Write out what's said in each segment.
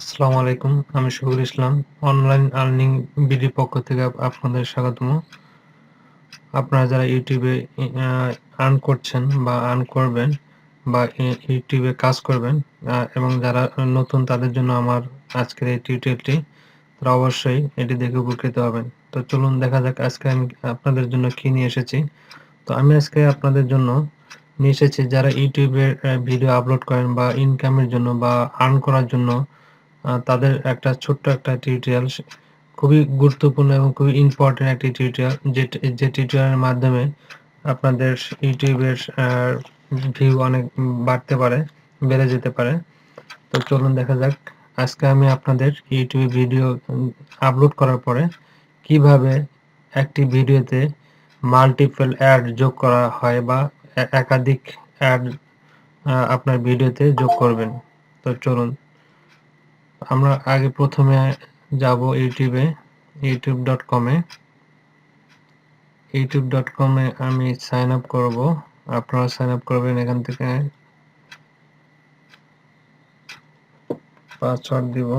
আসসালামু আলাইকুম। আমি শফিকুল ইসলাম। অনলাইন আর্নিং বিডির পক্ষ থেকে আপনাদের স্বাগতম। আপনারা যারা YouTube এ আর্ন করছেন বা আর্ন করবেন বা YouTube এ কাজ করবেন এবং যারা নতুন তাদের জন্য আমার আজকের এই টিউটোরিয়ালটি। তারা অবশ্যই এটি দেখে উপকৃত হবেন। তো চলুন দেখা যাক আজকে আমি আপনাদের জন্য কি নিয়ে এসেছি। তো আমি আজকে আপনাদের জন্য নিয়ে এসেছি যারা YouTube এ ভিডিও আপলোড করেন বা ইনকামের জন্য বা আর্ন করার জন্য তাদের একটা ছোট্ট একটা টিউটোরিয়াল খুবই গুরুত্বপূর্ণ এবং খুবই ইম্পোর্টেন্ট একটি টিউটোরিয়াল যে টিউটোরিয়ালের মাধ্যমে আপনাদের YouTube এর ভিউ অনেক বাড়তে পারে, বেড়ে যেতে পারে। তো চলুন দেখা যাক। আজকে আমি আপনাদের YouTube এ ভিডিও আপলোড করার পরে কিভাবে একটি ভিডিওতে মাল্টিপল অ্যাড যোগ করা হয় বা একাধিক অ্যাড আপনার ভিডিওতে যোগ করবেন। তো চলুন আমরা আগে প্রথমে যাব ইউটিউবে youtube.com এ youtube.com এ আমি সাইন আপ করব। আপনারা সাইন আপ করবেন এখান থেকে পাসওয়ার্ড দিব।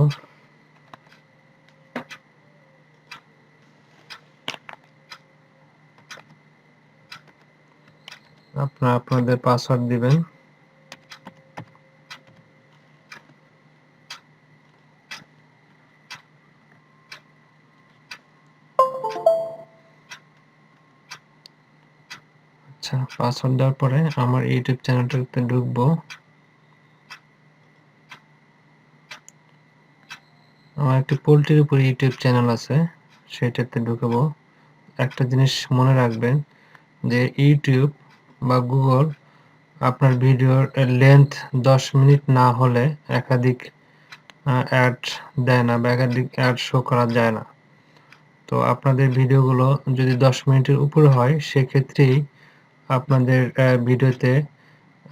আপনারা আপনাদের পাসওয়ার্ড দিবেন। আচ্ছা, পাসওয়ার্ড দেওয়ার পরে আমার ইউটিউব চ্যানেলটাতে ঢুকবো। আমার একটি পোল্ট্রির উপর ইউটিউব চ্যানেল আছে, সেটাতে ঢুকবো। একটা জিনিস মনে রাখবেন যে ইউটিউব বা গুগল আপনার ভিডিওর লেন্থ 10 মিনিট না হলে একাধিক অ্যাড দেয় না বা একাধিক অ্যাড শো করা যায় না। তো আপনাদের ভিডিওগুলো যদি 10 মিনিটের উপরে হয় সেক্ষেত্রেই আপনাদের ভিডিওতে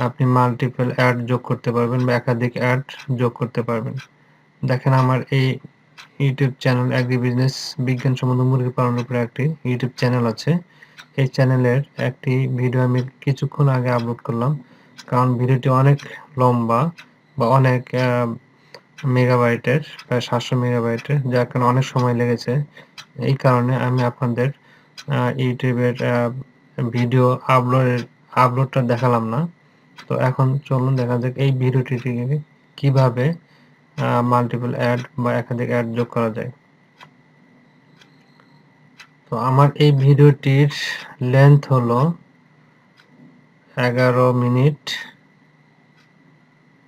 আপনি মাল্টিপল অ্যাড যোগ করতে পারবেন বা একাধিক অ্যাড যোগ করতে পারবেন। দেখেন আমার এই ইউটিউব চ্যানেল এগ্রি বিজনেস বিজ্ঞানসম্মত মুরগি পালনের উপরে একটি ইউটিউব চ্যানেল আছে। এই চ্যানেলের একটি ভিডিও আমি কিছুক্ষণ আগে আপলোড করলাম। কারণ ভিডিওটি অনেক লম্বা বা অনেক মেগাবাইটের, প্রায় 700 মেগাবাইটের, যার কারণে অনেক সময় লেগেছে। এই কারণে আমি আপনাদের ইউটিউবের ভিডিও আপলোডটা দেখালাম না। তো এখন চলুন দেখা যাক এই ভিডিওটিতে কিভাবে মাল্টিপল অ্যাড বা একাধিক অ্যাড যোগ করা যায়। তো আমার এই ভিডিওটির লেন্থ হলো 11 মিনিট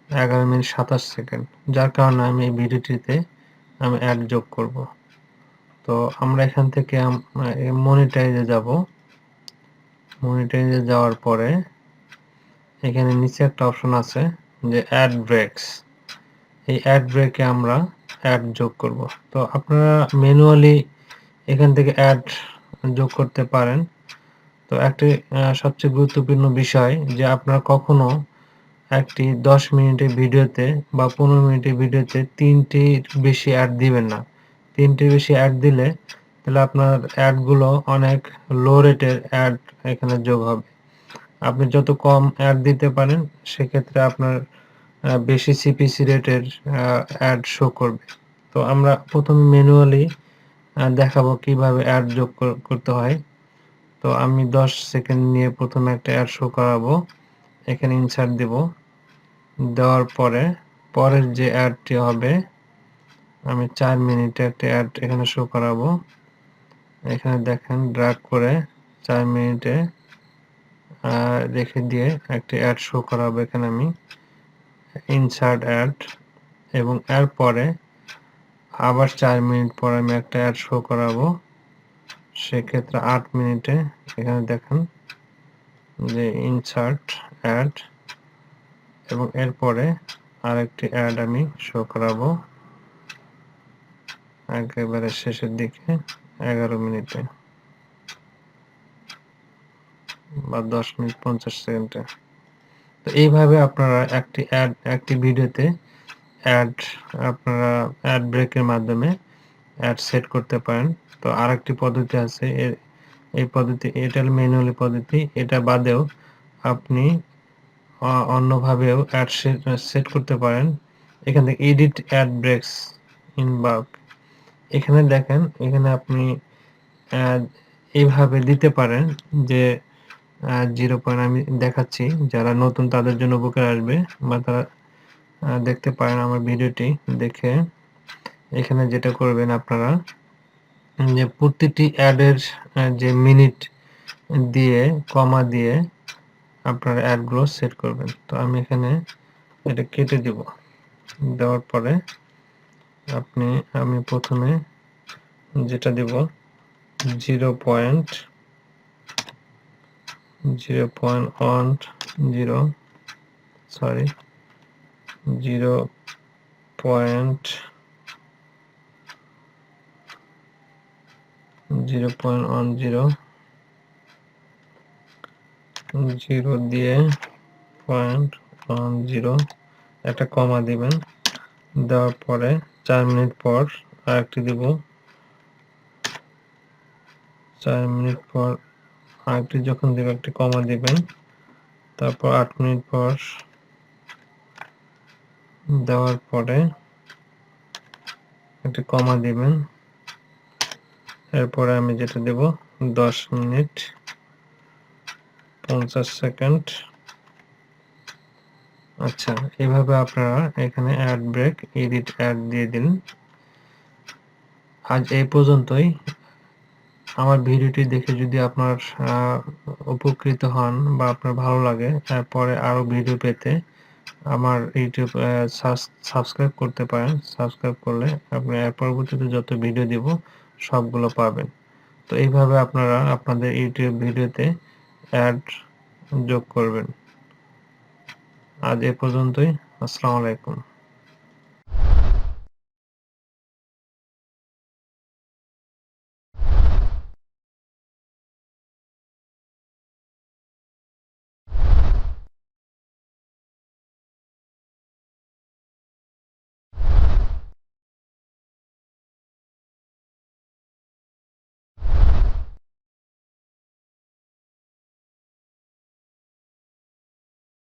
27 সেকেন্ড, যার কারণে আমি এই ভিডিওটিতে আমি অ্যাড যোগ করব। তো আমরা এখান থেকে মনিটাইজে যাব। মনিটাইজে যাওয়ার পরে এখানে নিচে একটা অপশন আছে যে অ্যাড ব্রেকস। এই অ্যাড ব্রেকে আমরা অ্যাড যোগ করব। তো আপনারা ম্যানুয়ালি এখান থেকে অ্যাড যোগ করতে পারেন। তো একটি সবচেয়ে গুরুত্বপূর্ণ বিষয় যে আপনারা কখনো একটি 10 মিনিটের ভিডিওতে বা 15 মিনিটের ভিডিওতে 3টির বেশি অ্যাড দিবেন না। 3টির বেশি অ্যাড দিলে তাহলে আপনার অ্যাডগুলো অনেক লো রেটের অ্যাড এখানে যোগ হবে। আপনি যত কম অ্যাড দিতে পারেন সেক্ষেত্রে আপনার বেশি সিপিসি রেটের অ্যাড শো করবে। তো আমরা প্রথমে ম্যানুয়ালি দেখাবো কিভাবে অ্যাড যোগ করতে হয়। তো আমি 10 সেকেন্ড নিয়ে প্রথমে একটা অ্যাড শো করাবো। এখানে ইনসার্ট দিব। দেওয়ার পরে পরের যে অ্যাডটি হবে আমি 4 মিনিটে একটা অ্যাড এখানে শো করাবো। এখানে দেখেন ড্র্যাগ করে 4 মিনিটে রেখে দিয়ে একটা অ্যাড শো করাবো। এখানে আমি ইনসার্ট অ্যাড এবং এরপরে আবার 4 মিনিট পর আমি একটা অ্যাড শো করাবো। সেক্ষেত্রে 8 মিনিটে এখানে দেখেন যে ইনসার্ট অ্যাড এবং এরপরে আরেকটি অ্যাড আমি শো করাবো একেবারে শেষের দিকে 11 মিনিটে বা 10 মিনিট 50 সেকেন্ডে। তো এইভাবে আপনারা একটি ভিডিওতে অ্যাড আপনারা অ্যাড ব্রেকের মাধ্যমে অ্যাড সেট করতে পারেন। তো আরেকটি পদ্ধতি আছে, এই পদ্ধতি এটা হলো ম্যানুয়ালি পদ্ধতি। এটা বাদেও আপনি অন্যভাবেও অ্যাড সেট করতে পারেন। এখান থেকে edit ad breaks in bulk, এখানে দেখেন, এখানে আপনি এইভাবে দিতে পারেন যে 0 পয়েন্ট আমি দেখাচ্ছি, যারা নতুন তাদের জন্য উপকার আসবে, বা তারা দেখতে পারেন আমার ভিডিওটি দেখে। এখানে যেটা করবেন আপনারা, যে প্রতিটি অ্যাডের যে মিনিট দিয়ে কমা দিয়ে আপনারা অ্যাডগুলো সেট করবেন। তো আমি এখানে এটা কেটে দিব। দেওয়ার পরে আমি প্রথমে যেটা দিব 0.10, সরি 0.10 দিয়ে 0.10 একটা কমা দিবেন। দেওয়ার পরে 4 মিনিট পর আরেকটি দিব, 4 মিনিট পর আরেকটি যখন দিবেন একটি কমা দিবেন। তারপর 8 মিনিট পর দেওয়ার পরে একটি কমা দিবেন। এরপরে আমি যেটা দেব 10 মিনিট 50 সেকেন্ড। আচ্ছা, এভাবে আপনারা এখানে অ্যাড ব্রেক, এডিট অ্যাড দিয়ে দিন। আজ এই পর্যন্তই। আমার ভিডিওটি দেখে যদি আপনার উপকৃত হন বা আপনার ভালো লাগে, পরে আরো ভিডিও পেতে আমার ইউটিউব সাবস্ক্রাইব করতে পারেন। সাবস্ক্রাইব করলে আপনি এর পরবর্তীতে যত ভিডিও দিব সবগুলো পাবেন। তো এইভাবে আপনারা আপনাদের ইউটিউব ভিডিওতে অ্যাড যোগ করবেন। আজ এ পর্যন্তই। আসসালামু আলাইকুম।